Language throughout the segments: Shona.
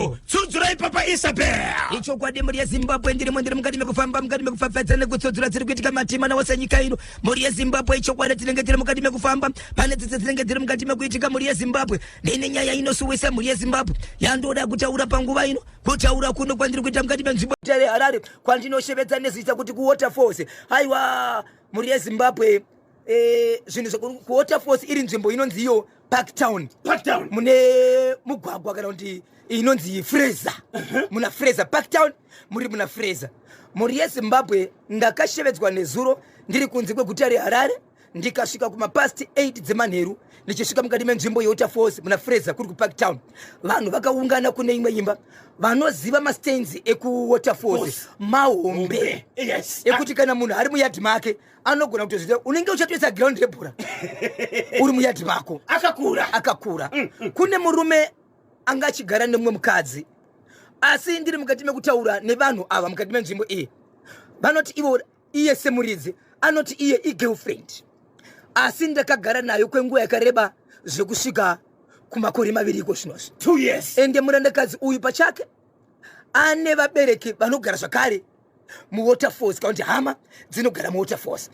Zimbabwe tsudzura ipapa Isabel icho kwadi muri yeZimbabwe ndiri mukati mekufamba mukati mekufafadza nekutsudzura dziri kuitika matima nawose nyika ino muri yeZimbabwe icho kwadi tinenge tiri mukati mekufamba pane dzese tinenge tiri mukati mekuitika muri yeZimbabwe ndine nyaya inosuwisa muri yeZimbabwe yandoda kutaura panguva ino kutaura kuno kwandiri kuita mukati menzvimbo tare Harare kwandinoshebedza nezita kuti kuWaterfalls haiwa muri yeZimbabwe zvinhu kuWaterfalls iri nzvimbo inonzi iyo Parktown mune mugwagwa kana kuti inonzi Fraser muna Fraser Parktown muri muna Fraser muri yeZimbabwe ndakashevedzwa nezuro ndiri kunze kweguta reHarare ndikasvika kuma past 8 dzemanheru ndichisvika mukati menzvimbo yeWaterfalls muna Fraser kuri kuParktown vanhu vakaungana kune imwe imba vanoziva mastains ekuWaterfalls mahombe ekuti kana munhu ari muyadhi make anogona kutozviita unenge uchatoisa ground rebhura uri muyadhi mako akakura kune murume anga achigara nemumwe mukadzi asi ndiri mukati mekutaura nevanhu ava mukati menzvimbo iyi vanoti ivo iye semuridzi anoti iye igirlfriend asi ndakagara nayo kwenguva yakareba zvekusvika kumakore maviri iko zvinozi 2 years ende murandakadzi uyu pachake ane vabereki vanogara zvakare muWaterfalls kana kuti hama dzinogara muWaterfalls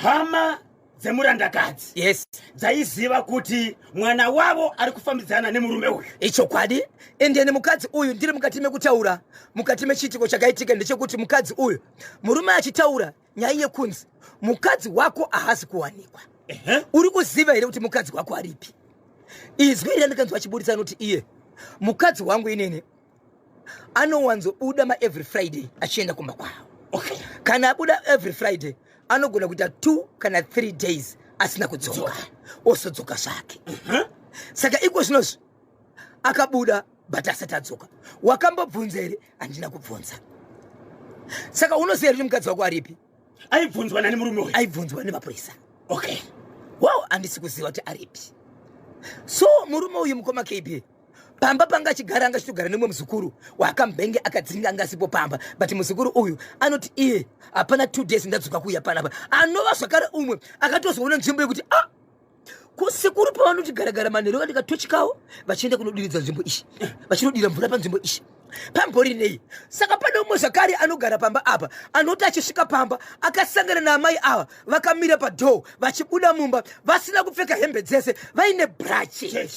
hama dzemurandakadzi yes dzaiziva kuti mwana wavo ari kufambidzana nemurume uyu icho kwadi ende nemukadzi uyu ndiri mukati mekutaura mukati mechitiko chakaitika ndechekuti mukadzi uyu murume achitaura nyaya yekunzi mukadzi wako haasi kuwanikwa uri kuziva here kuti mukadzi wako aripi izwi iri andikanzwa achiburitsa anoti iye mukadzi wangu inene anowanzobuda every Friday achienda kumba kwavo kana abuda every Friday anogona kuita 2 kana 3 days asina kudzoka osodzoka zvake saka iko zvinozvi akabuda but asati adzoka wakambobvunza here handina kubvunza saka unoziva kuti mukadzi wako aripi aibvunzwa nani murume uyu aibvunzwa nemapurisa wow handisi kuziva kuti aripi so murume uyu mukoma KB pamba panga achigara anga achitogara nemwe muzukuru waakambenge akadzinga anga asipo pamba but muzukuru uyu anoti iye hapana 2 days ndadzoka kuuya panapa anova zvakare umwe akatozoona nzvimbo yekuti kusikuru pavanoti garagara manheru vandikatochikawo vachienda kunodiridza nzvimbo ishi vachinodira mvura panzvimbo ishi pambori nei saka pane umwe zvakare anogara pamba apa anoti achisvika pamba akasangana naamai ava vakamira padhoo vachibuda mumba vasina kupfeka hembe dzese vaine brachi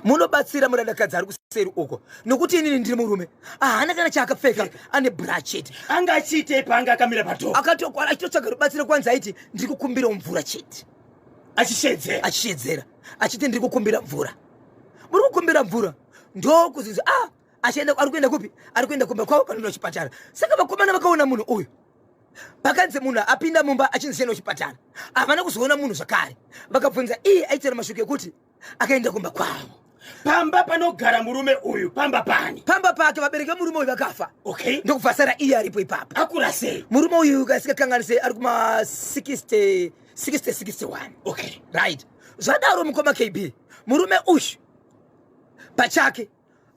munobatsira murandakadzi ari kuseri uko nokuti inini ndiri murume haana kana chaakapfeka ane brachet anga achiite panga akamira padhoo akatokwara achitotsvaga rubatsiro kwanza aiti ndiri kukumbira mvura chete achishedzera achiti ndiri kukumbira mvura muri kukumbira mvura ndo kuziza achienda ari kuenda kupi ari kuenda kumba kwavo panoenda kuchipatara saka vakomana vakaona munhu uyu pakanzi munhu apinda mumba achinzi chienda kuchipatara havana kuzoona munhu zvakare vakabvunza iye aitira mashuku ekuti akaenda kumba kwavo pamba panogara murume uyu pamba pani pamba pake vabereki vemurume uyu vakafa ndokubva sara iye aripo ipapa akura sei murume uyu kasikakanganise ari kuma 61 right zvadaro mukoma KB murume uyu pachake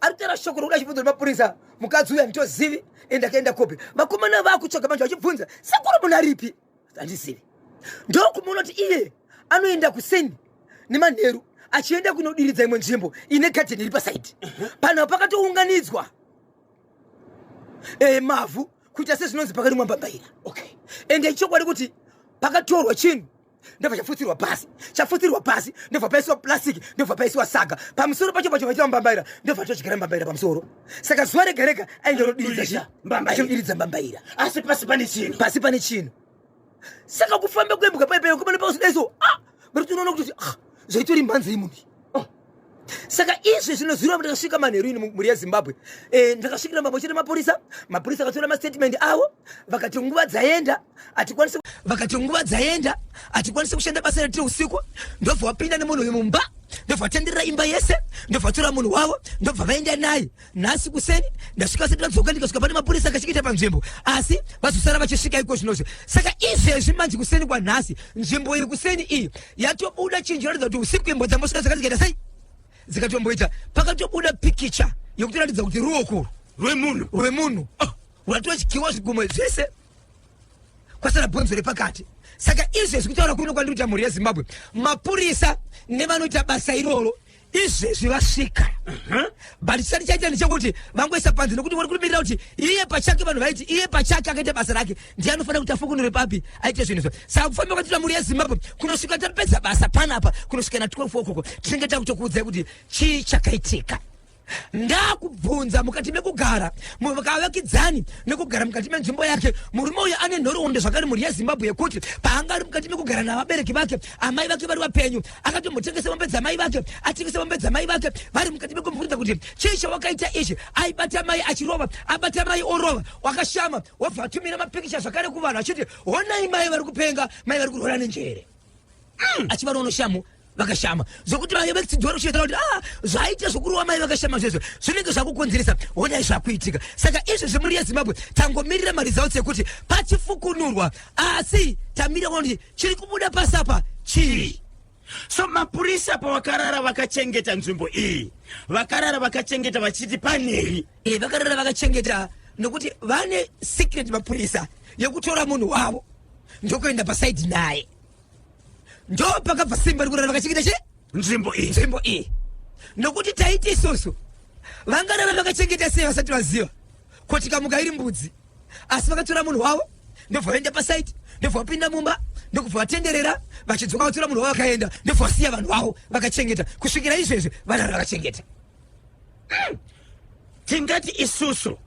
ari kutaura shoko rokuda achibvunza nemapurisa mukadzi uyu handitozivi ende akaenda kopi vakomana vakutsvaga manje vachibvunza sekuru munhu aripi handizivi ndokumunoti iye anoenda kuseni nemanheru achienda kunodiridza imwe nzvimbo ine kateni iri pasaidi panapa pakatounganidzwa mavhu kuita sezvinonzi pakarimwa mbambaira ende ichokwadi kuti pakatorwa chinhu ndobva chafutsirwa pasi ndobva paisiwa plastic ndobva paisiwa saga pamusoro pacho vachiwa mbambaira ndobva tochigara mbambaira pamusoro saka zuva rega rega aenda kunodiridza mbambaira asi pasi pane chinhu saka kufamba kwembuka paipeyo kumane pausudaiso bari tunoona kuti zaitori mhanzi imunhu saka izvi zvinoziva ndakasvika manheru ini muri yeZimbabwe ndakasvikira mbambo chete mapurisa akatora mastatement avo vakati nguva dzaenda hatikwanisi kushanda basa retiri usiku ndobva wapinda nemunhu uyu mumba ndobva watenderera imba yese ndobva watora munhu wavo ndobva vaenda naye nhasi kuseni ndasvika seti ndadzoka ndikasvika pane mapurisa akasvikita panzvimbo asi vazosara vachisvika iko zvinozvo saka izvezvi manje kuseni kwanhasi nzvimbo iri kuseni iyi yatobuda chinji ratidza kuti usiku imbo dzambosvika dzakaita sei dzikatomboita pakatobuda pikicha yokutoratidza kuti ruoko rwemunhu rwatodyiwa zvigumo zvese kwasara bhonzo repakati saka izvezvi kutaura kuno kwandiri kuti mhuri yeZimbabwe mapurisa nevanoita basa iroro izvezvi vasvika but chisati chaita ndechekuti vangoisa panze nokuti vari kurumbirira kuti iye pachake vanhu vaiti iye pachake akaita basa rake ndiye anofanira kuti afukunure papi aite zvinhu izvo saka kufamba kwatira muri yezimbabwe kunosvika tapedza basa panapa kunosvika na 12 okoko tinenge takutokuudzai kuti chii chakaitika. Ndakubvunza mukati mekugara mukavakidzani nekugara mukati menzvimbo yake murume uyu ane nhoroondo zvakare muri yezimbabwe yekuti paangari mukati mekugara navabereki vake amai vake vari vapenyu akatomutengesa mombe dzamai vake atengesa mombe dzamai vake vari mukati mekumubvunza kuti chii chawakaita ichi aibata mai achirova abata mai orova wakashama wabva atumira mapikicha zvakare kuvanhu achiti honai mai vari kupenga mai vari kurwara nenjere achivanono shamu vakashama zokuti mai vekitsidwara kuchitaura kuti zvaita zvokuruwa mai vakashama zvezvo zvinenge zvakukonzeresa honai zvakuitika saka izvi zvimuri yezimbabwe tangomirira maresults ekuti pachifukunurwa asi tamirira kuti chiri kubuda pasapa chii. So mapurisa pavakarara vakachengeta nzvimbo iyi vakarara vakachengeta vachiti panei vakarara vakachengeta nokuti vane secret mapurisa yekutora munhu wavo ndokuenda pasaidi naye ndo pakabva simba rikurara vakachengeta che nzvimbo iyi nokuti taiti isusu vangarava vakachengeta sei vasati vaziva kuti kamuka iri mbudzi asi vakatora munhu wavo ndobva vaenda pasaiti ndobva vapinda mumba ndokubva vatenderera vachidzoka vatora munhu wavo vakaenda ndobva vasiya vanhu vavo vakachengeta kusvikira izvezvi vanhu vakachengeta. Tingati isusu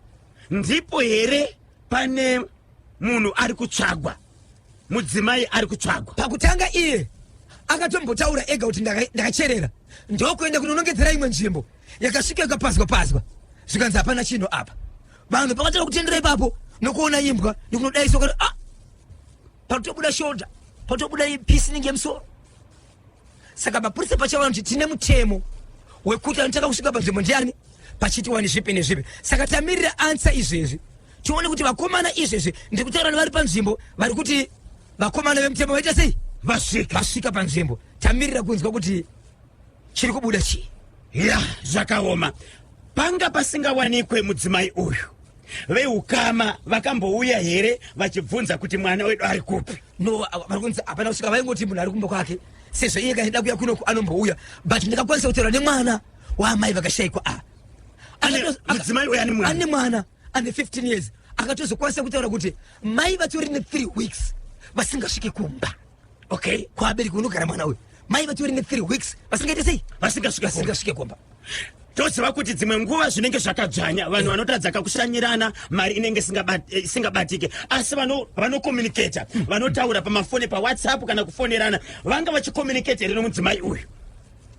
ndipo here pane munhu ari kutsvagwa mudzimai ari kutsvagwa pakutanga iye akatombotaura ega kuti ndakacherera ndokuenda kunonongedzera imwe nzvimbo yakasvika ikapazwa zvikanzi hapana chinhu apa vanhu pakatara kutendera ipapo nokuona imbwa nokunodaiso kuti patobuda shoulder patobuda pisi ninge musoro saka mapurisa pachava kuti tine mutemo wekuti anotaka kusvika panzvimbo ndiani pachitiwani zvipi nezvipi saka tamirira ansa izvezvi tione kuti vakomana izvezvi ndiri kutaura nevari panzvimbo vari kuti vakomana vemutemo vaita sei vasvika panzvimbo tamirira kunzwa kuti chiri kubuda chii. Zvakaoma panga pasingawanikwe mudzimai uyu veukama vakambouya here vachibvunza kuti mwana wedu ari kupi? No, varikunzi hapana kusvika vaingoti munhu ari kumba kwake sezvo iye kaenda kuya kunoku anombouya but ndakakwanisa kutaura nemwana waamai vakashayikwa mudzimai uyu ane mwana ane 15 years akatozokwanisa kutaura kuti mai vatori ne3 weeks vasingasviki kumba kwabereki unogara mwana uyu mai vatori ne3 weeks vasingaite sei vasingasvike kumba. Toziva kuti dzimwe nguva zvinenge zvakadzvanya vanhu vanotadza kakushanyirana mari inenge isingabatike asi vanokomuniketa vanotaura pamafoni pawhatsapp kana kufonerana vanga vachikomuniketa here nomudzimai uyu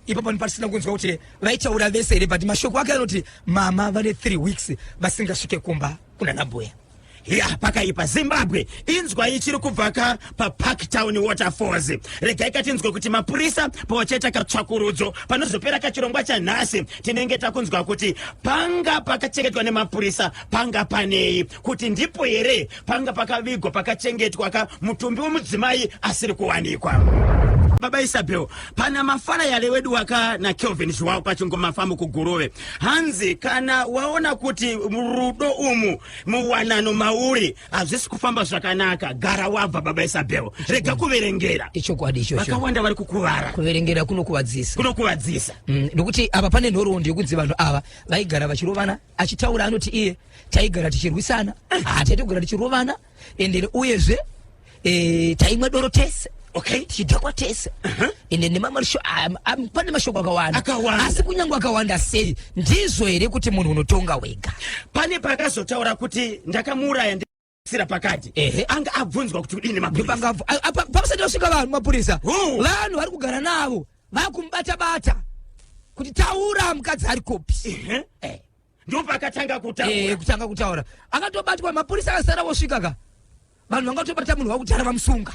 ipapo pasina kunzwa kuti vaitaura vese here but mashoko ake anoti mama vane 3 weeks vasingasvike kumba kuna nambuya. Pakaipa Zimbabwe inzwai chiri kubva paParktown Waterfalls regai katinzwe kuti mapurisa pavachaita katsvakurudzo panozopera kachirongwa chanhasi tinenge takunzwa kuti panga pakachengetwa nemapurisa panga panei kuti ndipo here panga pakavigwa pakachengetwa mutumbi wemudzimai asiri kuwanikwa. Baba Isabel, pana mafarayale wedu waka na Kelvin Joao pachingomafambo kugurove hanzi kana waona kuti murudo umu muwanano mauri hazvisi kufamba zvakanaka gara wabva Baba Isabel rega kuverengera ichokwadi ichocho vakawanda vari kukuvara kuverengera kunokuvadzisa nokuti apa pane nhoroondo yokunzi vanhu ava vaigara vachirovana achitaura anoti iye taigara tichirwisana taitogara tichirovana ende uyezve taimwe doro tese tichidhakwa tese ende pane mashoko akawanda asi kunyangwe akawanda sei ndizvo here kuti munhu unotonga wega. Pane pakazotaura kuti ndakamuuraya sira pakati anga abvunzwa kuti udini mapurisa pamusati vasvika vanhu mapurisa vanhu vari kugara navo vakumbata kuti taura mukadzi ari kopi ndo pakatanga kutaura akatobatwa mapurisa akasara vosvikaka vanhu vangatobata munhu vakutara vamusunga.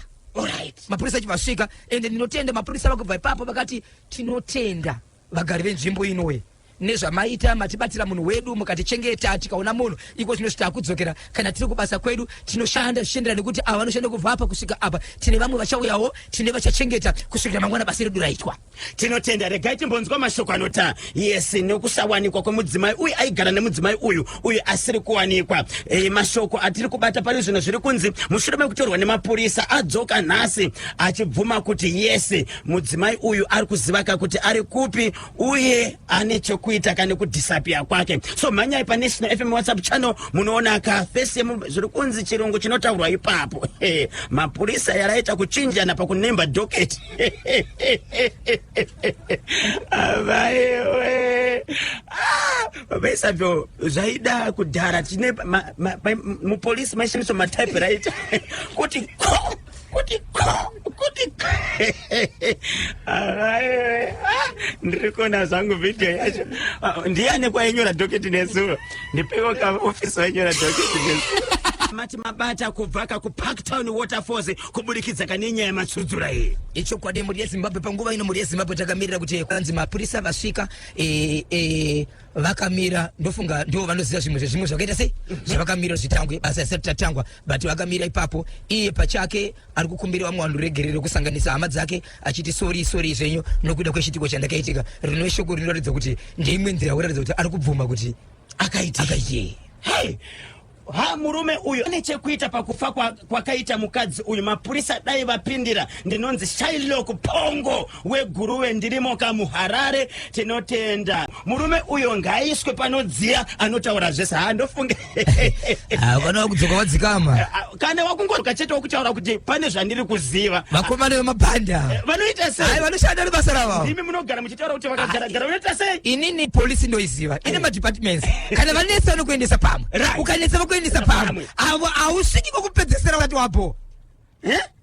Mapurisa chivasvika ende ndinotenda mapurisa vakubva ipapo vakati tinotenda vagari venzvimbo inowe nezvamaita matibatira munhu wedu mukatichengeta tikaona munhu iko zvinosvita kudzokera kana tiri kubasa kwedu tinoshanda zvichienderana nekuti ava vanoshanda kubva apa kusvika apa tine vamwe vachauyawo tine vachachengeta kusvikira mangwana basa redu raitwa. Tinotenda regai timbonzwa mashoko anota yes nekusawanikwa kwemudzimai uyu aigara nemudzimai uyu asiri kuwanikwa. Mashoko atiri kubata pari zvino zviri kunzi mushure mekutorwa nemapurisa adzoka nhasi achibvuma kuti yes mudzimai uyu ari kuzivaka kuti ari kupi uye ane chekuita kana kudisappear kwake. So manyai pa National FM WhatsApp channel munoona ka face zviri kunzi chirungu chinotaurwa ipapo. Mapurisa yaraita kuchinjana pakunemba docket. Abaiwe. Babesa byo zaida kudhara tine mupolisi mashinso matypewriter kuti ndikona zangu video yacho ndiane kwainyora docket nezuva ndipeko ka office wainyora docket nezuva mati mabata kubvaka ku Parktown Waterfalls kubudikidza kanenyaya yamatsudzura iyi. Icho kwade muri yeZimbabwe panguva ino muri yeZimbabwe takamirira kuti kwanzi mapurisa vasvika vakamira ndofunga ndo vanoziva zvimwe zvakaita sei zvavakamira zvitangwe basa risati tatangwa but vakamira ipapo iye pachake ari kukumbira vanhu regerero kusanganisa hama dzake achiti sorry zvenyu nokuda kwechitiko chandakaitika rino shoko rinoratidza kuti ndeimwe nzira kuratidza kuti ari kubvuma kuti akaita. Hey, murume uyu ane chekuita pakufa kwakaita mukadzi uyu. Mapurisa dai vapindira ndinonzi Shylock Pongo weguruwe ndirimo kamuHarare. Tinotenda murume uyu ngaiswe panodziya anotaura zvese handofunge kana kudzoka wadzikama kana wakungorwa chete wokutaura kuti pane zvandiri kuziva. Vakomana vemabhanda vanoita sei? Vanoshanda nebasa ravo. Ndimi munogara muchitaura kuti vakagara unoita sei? Inini polisi ndoiziva ine madepartments kana vanesa nokuendesa pamwe ukanesa vakuendesa pamwe avo ausviki kokupedzesera wakati wapo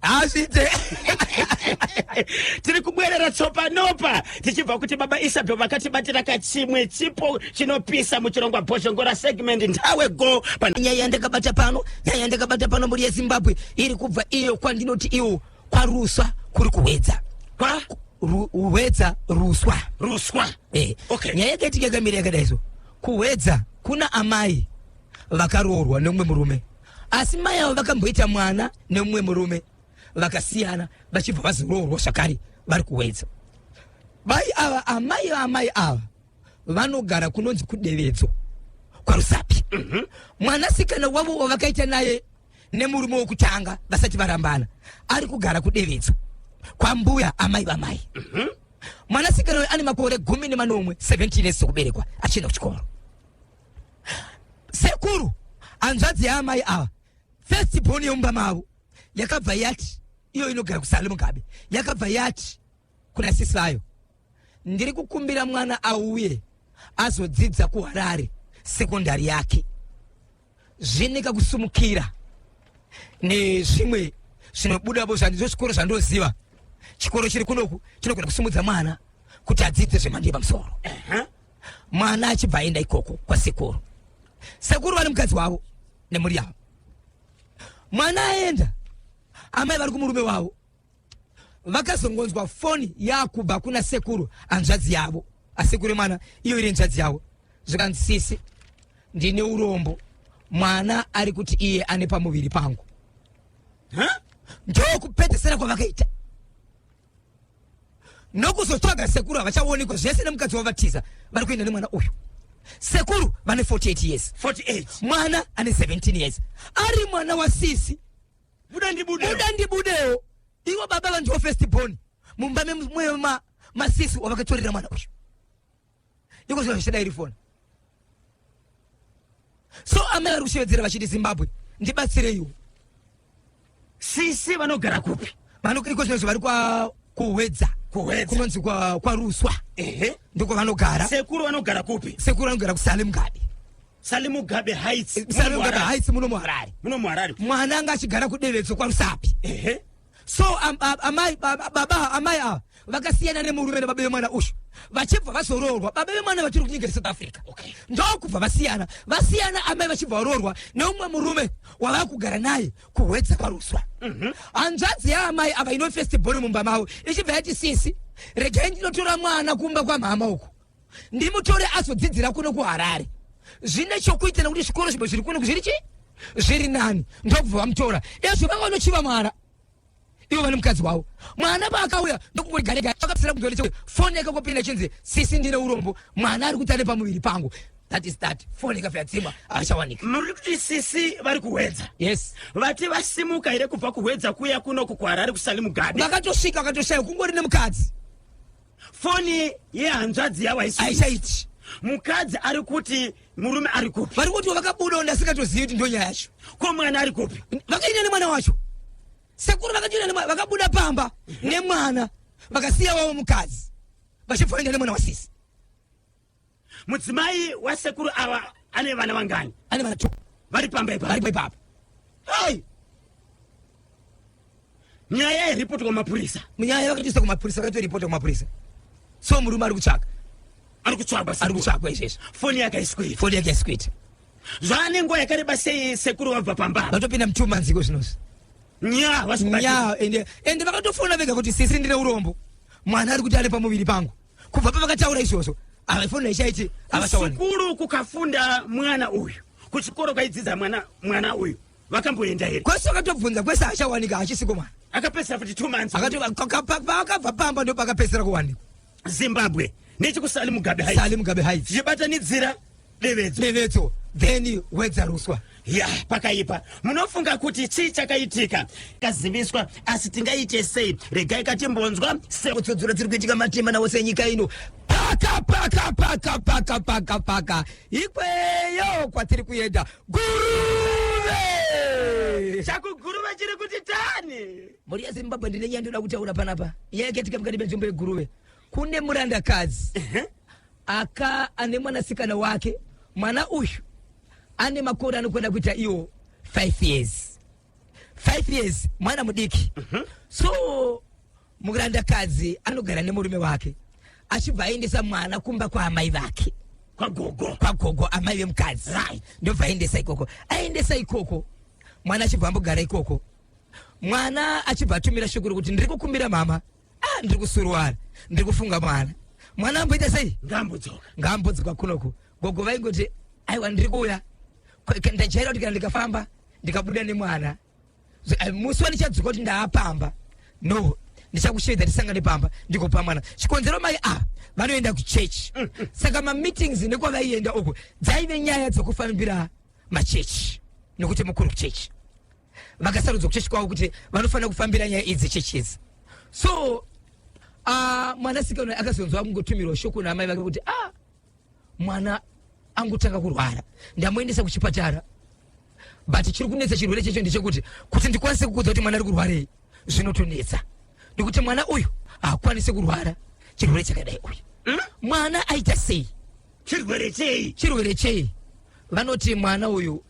azvite. Tiri kubwerera tsopanopa tichibva kuti baba Isabel vakatibatira kachimwe chipo chinopisa muchirongwa bhoshongora segment ndawe go. Nyaya yandakabata pano muri yeZimbabwe iri kubva iyo kwandinoti iwo kwaruswa kuri kuwedza uwedza ruswa. Okay. Nyaya yakaitika yakamira yakadaiso kuwedza kuna amai vakaroorwa nemumwe murume asi mai avo vakamboita mwana nemumwe murume vakasiyana vachibva vazoroorwa zvakare vari kuwedza. Amai ava vanogara kunonzi kudevedzo kwaRusapi. Mwanasikana wavo wavakaita naye nemurume wokutanga vasati varambana ari kugara kudevedzo kwambuya amai vamai. Mwanasikana uyu ane makore 18 17 years okuberekwa achienda kuchikoro. Sekuru anzvadzi yaamai ava first born yomumba mavo yakabva yati iyo inogara kuSalem Mugabe yakabva yati kuna sisi vayo ndiri kukumbira mwana auye azodzidza kuHarare sekondari yake zvinika kusumukira nezvimwe zvinobudapo zvandizvo chikoro zvandoziva. Chikoro chiri kunoku chinogona kusumudza mwana kuti adzidze zvemhando yepamusoro. Mwana achibva aenda ikoko kwasekuru. Sekuru vari mukadzi wavo nemhuri yavo. Mwana aenda amai vari kumurume wavo vakazongonzwa foni yakubva kuna sekuru hanzvadzi yavo asekuru mwana iyo iri nzvadzi yavo zvikanzi sisi ndine urombo mwana ari kuti iye ane pamuviri pangu. Ndokupedzesera kwavakaita nokuzotsvaga sekuru havachaonekwa zvese nemukadzi wavo vatiza vari kuenda nemwana uyu. Sekuru vane 48 years. 48. Mwana ane 17 years. Ari mwana wa sisi. Buda ndibudeo. Iwo baba vanjo first born. Mumba mwe masisi wavakatorera mwana uyu. Iko zvo zvishida iri phone. So amela rushedzera vachiti Zimbabwe. Ndibatsire iwo. Sisi vanogara kupi? Iko zvo vari kwa kuwedza. Kunonzi kwa ruswa. Ndiko vanogara. Sekuru vanogara kupi? Sekuru vanogara kuSalem Mugabe. Salem Mugabe Heights. Salem Mugabe Heights muno muHarare. Mwana anga achigara kudevedzo kwaRusapi. So amai ava vakasiyana nemurume nebaba vemwana uyu vachibva vazoroorwa baba vemwana vachiri kunyika South Africa. Ndokubva vasiyana amai vachibva varoorwa neumwe murume wava kugara naye kuwedza kwaRuswa. Hanzvadzi yaamai ava ino first born mumba mavo ichibva yati sisi regai ndinotora mwana kumba kwamama uku ndimutore azodzidzira kuno kuHarare zvine chokuita kuti chikoro chibo chiri kuno kuzviri chi zviri nani ndobva vamutora ezvo vanochiva mwana ivo vane mukadzi wavo mwana paakauya ndokungorigarega akapsira kudole chekwe foni yakakopinda chinzi sisi ndine urombo mwana ari kutane pamuviri pangu that is that foni ikafika dzimwa achawanika muri kuti sisi vari kuhwedza yes vati vasimuka here kubva kuhwedza kuya kuno kuHarare kusali Mugabe vakatosvika vakatoshaya kungori nemukadzi foni yehanzvadzi yawo aichaiti mukadzi ari kuti murume ari kupi vari kuti vakabuda ndasingatozivi kuti ndo nyaya yacho ko mwana ari kupi vakaenda nemwana wacho sekuru vakatoenda nemwana vakabuda pamba nemwana vakasiya wavo mukadzi vachibva vaenda nemwana wasisi mudzimai wasekuru ava ane vana vangani ane vana 2 vari pamba ipapo hai nyaya yeripoti kwamapurisa munyaya vakatiisa kumapurisa vakatoripota kumapurisa so murume ari kutsvaka ari kutsvagwa ari kutsvagwa izvezvo foni yake aisikuita foni yake aisikuita zvaane nguva yakareba sei sekuru vabva pamba vatopinda mutumanziko zvinozi nya ende vakatofona vega kuti sisi ndine urombo mwana ari kuti ari pamuviri pangu kubva pavakataura izvozvo avaifona ichaiti kusukuru kukafunda mwana uyu kuchikoro kwaidzidza mwana uyu vakamboenda here kwese vakatobvunza kwese achawanika achisiko mwana akapedzera futi 2 months akabva pamba ndo pakapedzera kuwanikwa Zimbabwe nechikusali Mugabe Heights chibatanidzira devetso then wedza ruswa ya pakaipa munofunga kuti chii chakaitika kaziviswa asi tingaite sei regai katimbonzwa sekutsodzura dziri kuitika matema nawo senyika ino paka ikweyo kwatiri kuenda Guruve chakuguruve chiri kuti tani muri yaZimbabwe ndine nyaya ndoda kutaura panapa yakatika mukati menzvimbo yeGuruve kune murandakadzi ane mwanasikana wake mwana uyu ane makore anokwenda kuita iwo 5 years mwana mudiki so murandakadzi anogara nemurume wake achibva aendesa mwana kumba kwaamai vake kwagogo amai vemukadzi ndobva aendesa ikoko mwana achibva ambogara ikoko mwana achibva atumira shukuru kuti ndiri kukumbira mama ndiri kusuruwara ndiri kufunga mwana amboita sei ngambodzoka kunoko gogo vaingoti aiwa ndiri kuuya ndajaira kuti kana ndikafamba ndikabuda nemwana musi wandichadzoka kuti ndaapamba no ndichakusvedza ndisangane pamba ndikopa mwana chikonzero mai vanoenda kuchechi saka mameetings nekwavaienda uko dzaive nyaya dzokufambira machechi nekuti mukuru kuchechi vakasarudzwa kuchechi kwavo kuti vanofanira kufambira nyaya idzi chechi idzi so mwanasikana akazonzwa kungotumirwa shoko naamai vake kuti mwana angotanga kurwara ndamuendesa kuchipatara but chiri kunetsa chirwere checho ndechekuti kuti ndikwanise kukudza kuti mwana ari kurwarei zvinotonetsa ndikuti mwana uyu haakwanise kurwara chirwere chakadai uyu mwana aita sei chirwere chei vanoti mwana uyu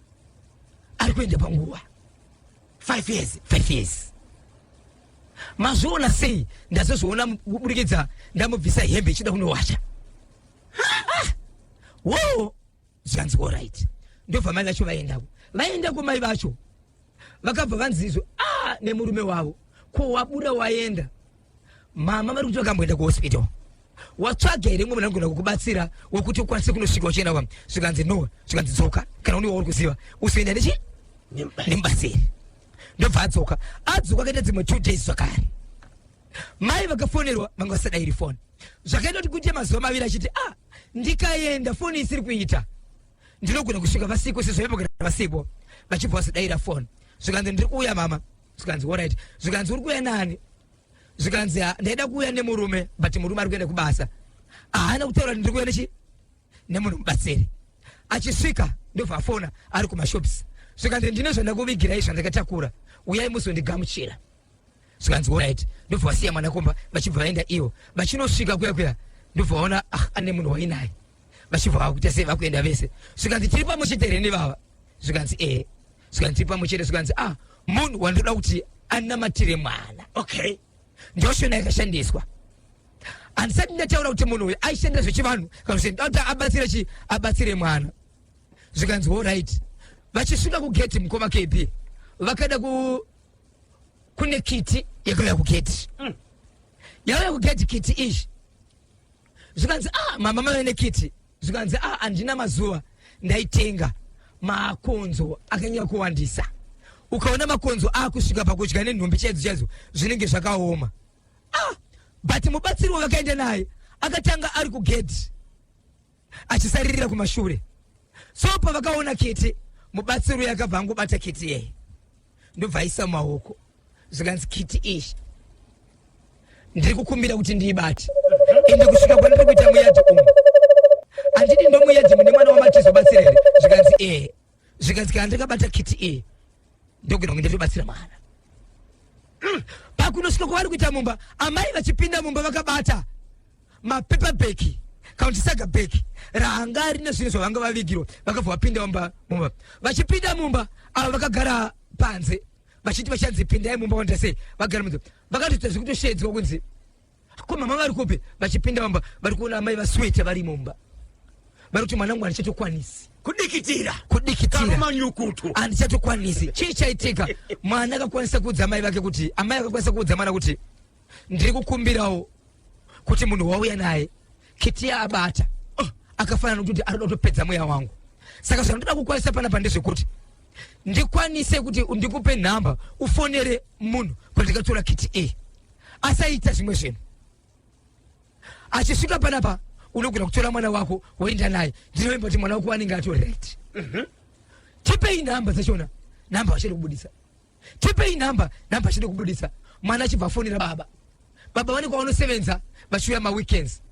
ari kuenda panguva 5 years mazviona sei ndazozviona kuburikidza ndamubvisa hembe ichida kunowacha wo zvanzi alright ndobva mai vacho vaenda kumai vacho vakabva vanzizvo nemurume wavo ko wabuda waenda mama vari kuti vakamboenda kuhospital watsvaga here mwe munogona kukubatsira wekuti ukwanise kunosvika uchienda kwam zvikanzi no zvikanzi dzoka kana uniwa uri kuziva usienda nemubatsiri ndobva adzoka akaita dzimwe 2 days zvakare mai vakafonerwa vanga vasadayiri foni zvakaita kuti kuite mazuva maviri achiti ndikaenda foni isiri kuita ndinogona kusvika vasipo sezvaipogara vasipo vachibva vasadayira foni zvikanzi ndiri kuuya mama zvikanzi alright zvikanzi uri kuuya nani zvikanzi ndaida kuuya nemurume but murume ari kuenda kubasa haana kutaura ndiri kuuya nemunhu mubatsiri achisvika ndobva afona ari kumashops zvikanzi ndine zvandakuvigirai zvandakatakura uyai muzondigamuchira zvikanzi alright ndobva vasiya mwana kumba vachibva vaenda ivo vachinosvika kuya ndobva vaona ane munhu wainaye vachibva vakuita sei vakuenda vese zvikanzi tiri pamuchete here nevava zvikanzi zvikanzi tiri pamuchete zvikanzi munhu wandoda kuti anamatire mwana okay ndoshona yakashandiswa handisati ndataura kuti munhu uyu aishandira zvechivanhu kana kuti abatsire mwana zvikanzi alright vachisvika kugeti mukoma KP vakada kune kiti yakauya kugeti yakauya kugeti kiti izvi zvikanzi mama maine kiti zvikanzi andina mazuva ndaitenga makonzo akanyanya kuwandisa ukaona makonzo akusvika pakudya nenhumbi chaidzo zvinenge zvakaoma but mubatsiri wakaenda naye akatanga ari kugedhi achisaririra kumashure so pavakaona kiti mubatsiri yakabva angobata kiti yeye ndobva aisa maoko zvikanzi kiti ishi ndiri kukumbira kuti ndiibate ende kusvika kwandiri kuita muyadhi umu handidi ndomuyadhi mune mwana wamatizobatsira here zvikanzi zvikanzi kana ndikabata kiti ndokuita kunge nditobatsira mwana pakunosvika kwavari kuita mumba amai vachipinda mumba vakabata mapepa beki kaunti saga beki raanga rine zvinhu zvavanga vavigirwa vakabva vapinda mumba vachipinda mumba ava vakagara panze vachiti vachanzi pindai mumba wanda sei vagara munze vakatoita zvekutoshedzwa kunzi ko mama vari kupi vachipinda mumba vari kuona amai vasweta vari mumba vari kuti mwanangu handichatokwanisi kudikitira manyukutu handichatokwanisi chii chaitika mwana akakwanisa kuudza amai vake kuti amai akakwanisa kuudza mwana kuti ndiri kukumbirawo kuti munhu wauya naye kiti yaabata akafanana kuti arikuda kutopedza mweya wangu saka zvandoda kukwanisa panapa ndezvekuti ndikwanise kuti ndikupe nhamba ufonere munhu kwandikatora kiti asaita zvimwe zvinhu achisvika panapa unogona kutora mwana wako woenda naye ndinoimba kuti mwana wako anenge atoreti tipei nhamba dzachona nhamba achiri kubudisa tipei nhamba achiri kubudisa mwana achibva afonera baba vane kwavanosevenza vachiuya maweekends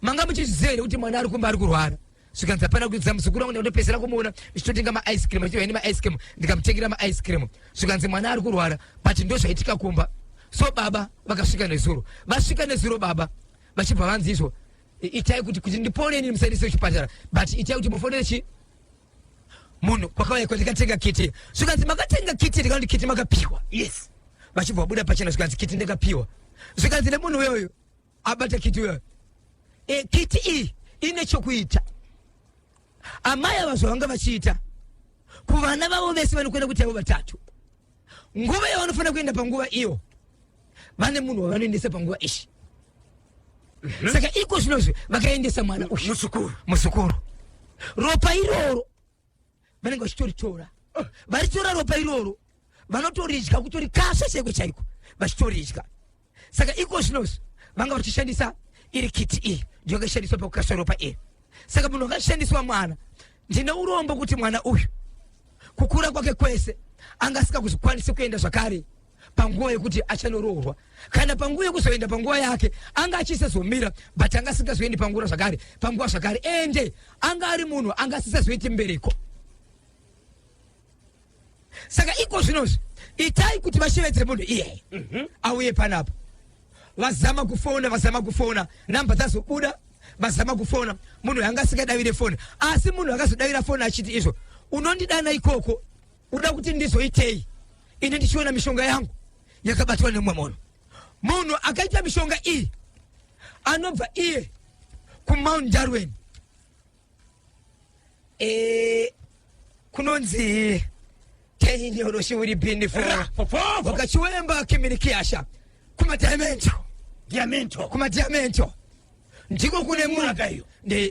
manga muchizviziva here kuti mwana ari kumba ari kurwara zvikanzi hapana kudzidza muzukuru wangu ndandopedzera kumuona ndichitotenga maice cream achivaini maice cream ndikamutengera maice cream zvikanzi mwana ari kurwara but ndo zvaitika kumba so baba vakasvika nezuro vasvika nezuro baba vachibva vanzi izvo itai kuti ndiponeni musaendese kuchipatara but itai kuti mufonere chi munhu kwakauya kwandikatenga kiti zvikanzi makatenga kiti ndikati kiti makapiwa yes vachibva vabuda pachena zvikanzi kiti ndakapiwa zvikanzi nemunhu uyoyo abata kiti uyoyo kiti iyi ine chokuita amai ava zvavanga vachiita kuvana vavo vese vanokwenda kuti avo vatatu nguva yavanofanira kuenda panguva iyo vane munhu wavanoendesa panguva ishi saka iko zvinozvi vakaendesa mwana uyu muzukuru ropa iroro vanenge vachitoritora varitora ropa iroro vanotoridya kutorikasva chaiko chaiko vachitoridya saka iko zvinozvi vanga vachishandisa iri kiti ndio yakashandiswa pakukasva ropa saka munhu akashandiswa mwana ndine urombo kuti mwana uyu kukura kwake kwese angasika kuzvikwanisa kuenda zvakare panguva yekuti achanoroorwa kana panguva yekuzoenda panguva yake anga achisazomira but angasingazoendi panguva zvakare ende anga ari munhu angasisazoiti mbereko saka iko zvinozvi itai kuti vashevedzere munhu iyeye auye panapa vazama kufona namba dzazobuda vazama kufona munhu anga asingadavire foni asi munhu akazodavira foni achiti izvo unondidana ikoko uda kuti ndizoitei ine ndichiona mishonga yangu yakabatwa nemumwe munhu akaita mishonga iyi anobva iye kumount Darwin kunonzi teinyoroshuri bini wakachiwemba kimirikiasha kumadiamento ndiko kune munhu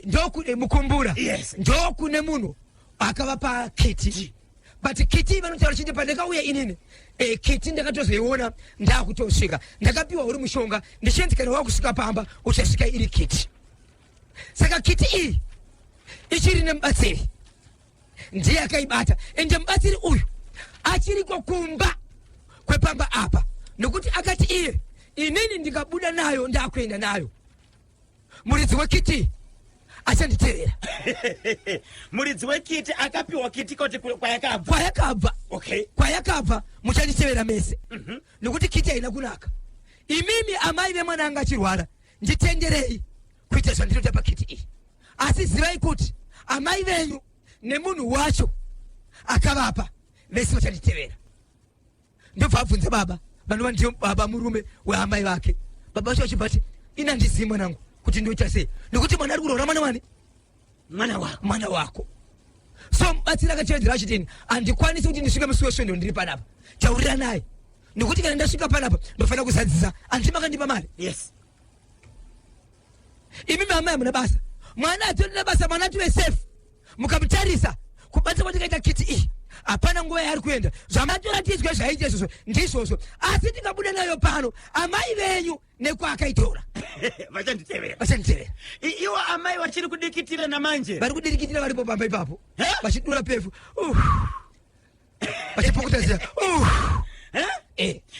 ndokune mukumbura ndokune munhu akavapa kiti but kiti vanotaura chiti pandakauya inini kiti ndakatozoiona ndakutosvika ndakapiwa uri mushonga ndichenzi kana wakusvika pamba uchasvika iri kiti saka kiti iyi ichiri nemubatsiri ndiye akaibata ende mubatsiri uyu achiri kokumba kwepamba apa nokuti akati iye inini ndikabuda nayo ndakuenda nayo muridzi wekiti achanditerera muridzi wekiti akapiwa kiti kuti kwayakabva kwayakabva muchanditevera mese nokuti kiti haina kunaka imimi amai vemwana anga achirwara nditenderei kuita zvandinoita pakiti iyi asi zivai kuti amai venyu nemunhu wacho akavapa vese vachanditevera ndobva abvunza baba vanova ndiyo baba murume weamai vake baba vacho vachibvati ina ndizivi mwanangu kuti ndoita sei nokuti mwana ari kuroora mwana wako so mubatsiri akachevedzera achitini handikwanisi kuti ndisvike musi wesvondo ndiri panapa taurira naye nokuti kana ndasvika panapa ndofanira kuzadzisa handiti makandipa mari yes Imi mama mna basa. Mwana atuna basa mwana tuwe safe. Mukamtarisa kubata kwa kaita kiti apana nguo yari kuenda zvamatira tizwe zvaite izvo ndizvozvo asi tingabuda nayo pano amai venyu nekwa akaitora vachanditevera iwo amai vachiri kudikitira namanje vari kudikitira varipo pamba ipapo vachidura pevu vachipukutazira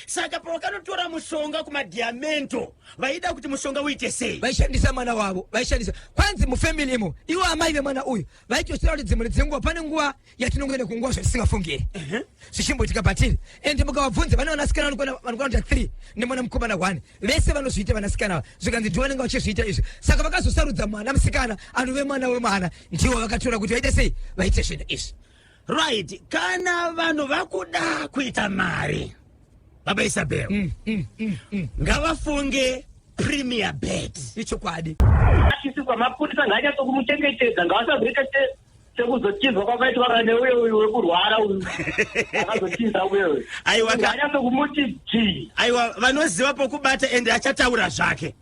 saka pavakanotora mushonga kumadhiamento vaida kuti mushonga uite sei vaishandisa mwana wavo vaishandisa kwanzi mufamily imo iwo amai vemwana uyu vaitosira kuti dzimwe dzenguva pane nguva yatinongoenda kunguva zvatisingafungiri zvichimboitika patiri ende mukavabvunza vane vanasikana vanokwanota 3 nemwana mukomana 1 vese vanozviita vanasikana zvikanzi ndiwo vanenge vachizviita izvi saka vakazosarudza mwana musikana anove mwana wemwana ndiwo vakatora kuti vaite sei vaite zvinhu izvi right kana vanhu vakuda kuita mari Baba Isabel ngavafunge Premier Bet ichokwadi achisi kwamapurisa ngaanyatso kumuchengetedza ngavasazoita sekuzotizwa kwakaitwa kana uyo wekurwara uyu akazotiza uyo aiwa ngaanyatso kumuti ji aiwa vanoziva pokubata ende achataura zvake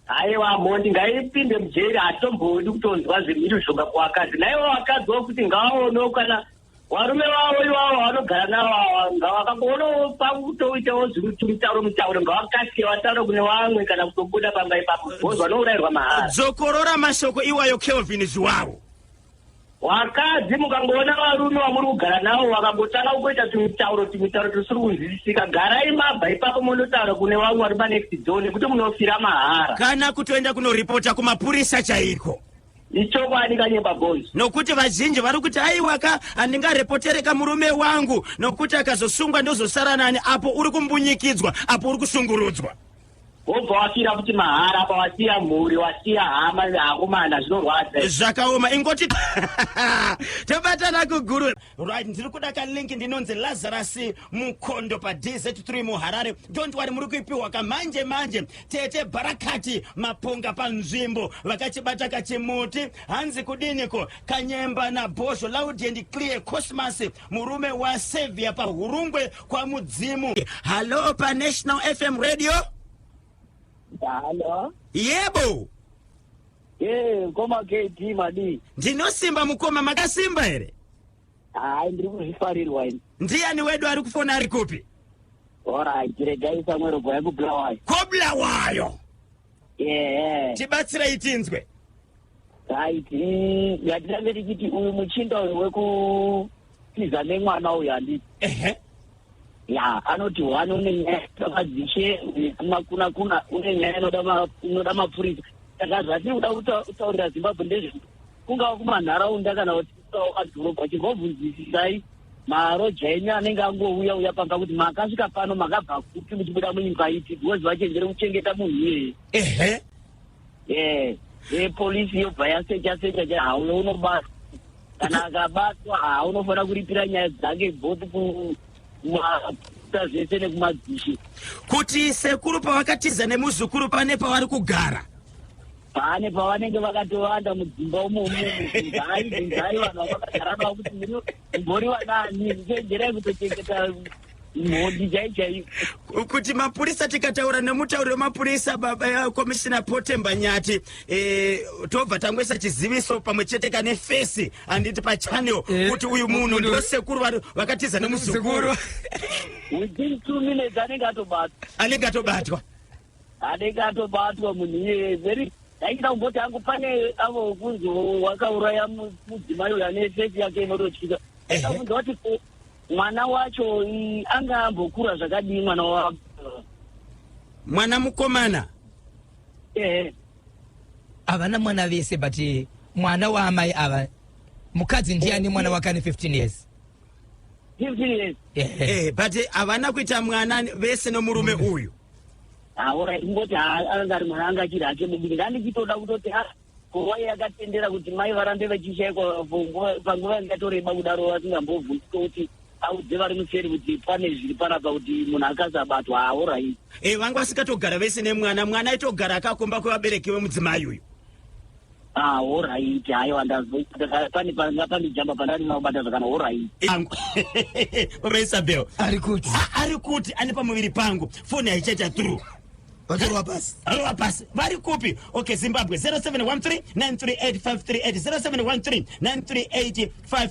aiwa mondi ngaipinde mujeri hatombodi kutonzwa zviri mishonga kuwakadzi naivo vakadzi kuti ngavaonewo kana varume vavo ivavo vanogara navo ngavakakuonawo pakutoitawo zviri mutauro ngavakasike vataure kune vamwe kana kutobuda pamba ipapo bhozi vanourayirwa mahara dzokorora mashoko iwayo Kelvin Zviwawu wakadzi mukangoona varume vamuri kugara navo vakangotanga kuita timitauro tisiri kunzwisisika garai mabva ipapo munotaura kune vamwe vari panext door nekuti munofira mahara kana kutoenda kunoripota kumapurisa chaiko ichokwadi kanyemba boys nokuti vazhinji vari kuti aiwaka handingarepotereka murume wangu nokuti akazosungwa ndozosara nani apo uri kumbunyikidzwa apo uri kusungurudzwa wobva wafira kuti mahara pawasiya mhuri wasiya hama neakomana zvinorwadza zvakaoma ingoti tobatana kuguru right ndiri kuda kalinki ndinonzi Lazarus Mukondo paDZ3 muHarare don't worry muri kuipiwa kamanje tete Barakati Maponga panzvimbo vakachibata kachimuti hanzi kudiniko Kanyemba na Bosho loud and clear Cosmas murume wa Savior pahurungwe kwa mudzimu hello pa National FM radio Hello. Yebo. Koma KT madi. Ndinosimba mukoma makasimba here. Ndiri kuzvifarirwa ini. Ndiani wedu ari kufona ari kupi? Alright, regai Samuel Bwayo kublawayo. Koblawayo. Tibatsira itinzwe. Right, yatinamberi kuti uyu muchinda weku tiza nemwana uyu handiti. Ya, anoti wano nenyaya kuna une nyaya inoda mapurisa. Saka zvati uda kutaurira Zimbabwe ndezvo kungava kumanharaunda kana kuti kadhorobha chingobvunzisisai maroja enyu anenge angouya pamba kuti makasvika pano makabva kuti muchibuda munyika iti because vachenjere kuchengeta munhu iyeye. Polisi yobva yasecha hauyo unobatwa kana akabatwa unofanira kuripira nyaya dzake bhotu zvese nekumadzishi kuti sekuru pavakatiza nemuzukuru pane pavari kugara pane pavanenge vakatovanda mudzimba umomo zai vanhu vakagara navo kuti mboriwa nani muchenjerai kutochengeta mhondi chaichaivo kuti mapurisa tikataura nemutauri wemapurisa baba komishina Potemba Nyati tobva tangoisa chiziviso pamwe chete kane fesi handiti pachannel kuti uyu munhu ndo sekuru vakatiza nemuzukuru within 2 minutes anenge atobatwa munhu iye very daikida kumboti angu pane avo kunzi wakauraya mudzimai uyu ane fesi yake inototyika akunza kuti mwana wacho anga ambokura zvakadii mwana mukomana havana mwana vese but mwana waamai ava mukadzi ndiani mwana wakane 15 years but havana kuita mwana vese nomurume uyu ingoti anga ari mwana anga achiri hake mudiki ndandichitoda kutoti nguva yakatendera kuti mai varambe vachishayikwa panguva ingatoreba kudaro vasingambobvunzika kuti audze vari museri kuti pane zviri panapa kuti munhu akasabatwa alright vanga vasikatogara vese nemwana aitogara akakomba kwevabereki vemudzimai uyu alright haiwa pane jamba pandari naubata zvakana alright Baba Isabel ari kuti ane pamuviri pangu foni haichaita through Vatorwa pasi. Arova pasi. Vari kupi? Okay, Zimbabwe 0713 938 538 0713 938 538.